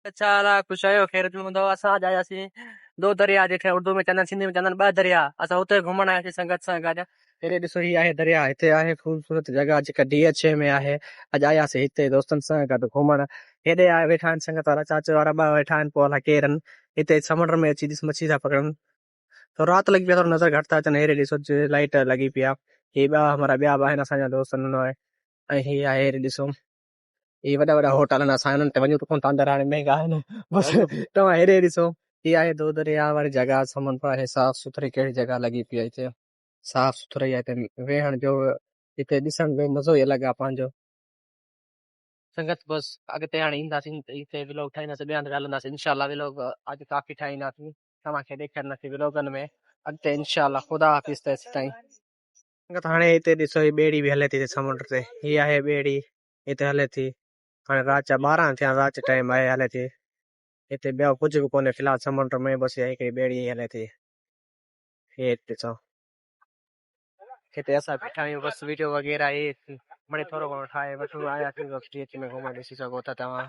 अच्छा अला कुछ आयो खैर तुम दो असा जायासी दो दरिया जेठे उर्दू में चंदन सिंधी में चंदन बा दरिया असा उते घुमण आयासी संगत सा गॾु हेरे ॾिसो ही आहे दरिया हिते आहे ख़ूबसूरत जगह जेका DH में आहे अॼु आयासीं हिते दोस्तनि सां गॾु घुमण हेॾे आए वेठा आहिनि संगत वारा चाचो वारा ॿ वेठा आहिनि पोइ अलाए केरु आहिनि हिते समुंड में अची ॾिस मच्छी था पकड़नि तो राति लॻी पई आहे थोरो नज़र घटि था अचनि हेरे ॾिसो लाइट लॻी पई आहे ही ॿिया ॿ आहिनि असांजा दोस्त ऐं ही आहे हेरे ॾिसो ये वॾा वॾा होटल आहिनि असां हुननि ते वञूं त कोन था अंदरि हाणे महांगा आहिनि बसि तव्हां हेॾे ॾिसो हीअ आहे दो दरिया वारी जगह समुंड आहे साफ़ सुथरी कहिड़ी जगह लॻी पई आहे हिते साफ़ सुथरी आहे हिते वेहण जो हिते ॾिसण जो मज़ो ई अलॻि आहे पंहिंजो संगत बस अॻिते हाणे ईंदासीं हिते व्लॉग ठाहींदासीं ॿिया हंधि ॻाल्हाईंदासीं इनशाला व्लॉग अॼु काफ़ी ठाहींदासीं तव्हांखे ॾेखारींदासीं व्लॉगनि में अॻिते इनशाला ख़ुदा हाफ़िज़ तेसि ताईं संगत हाणे हिते ॾिसो ही ॿेड़ी बि हले थी हिते समुंड ते हीअ आहे ॿेड़ी हिते हले थी हाणे राति जा 12 थिया राति टाइम आहे हले थी हिते ॿियो कुझु बि कोन्हे फ़िलहाल समुंड में बसि इहा हिकिड़ी ॿेड़ी हले थी हेठि ॾिसो हिते असां बीठा आहियूं बसि वीडियो वग़ैरह हे मिड़ई थोरो घणो ठाहे वठूं आयासीं बसि DH में घुमण ॾिसी सघो था तव्हां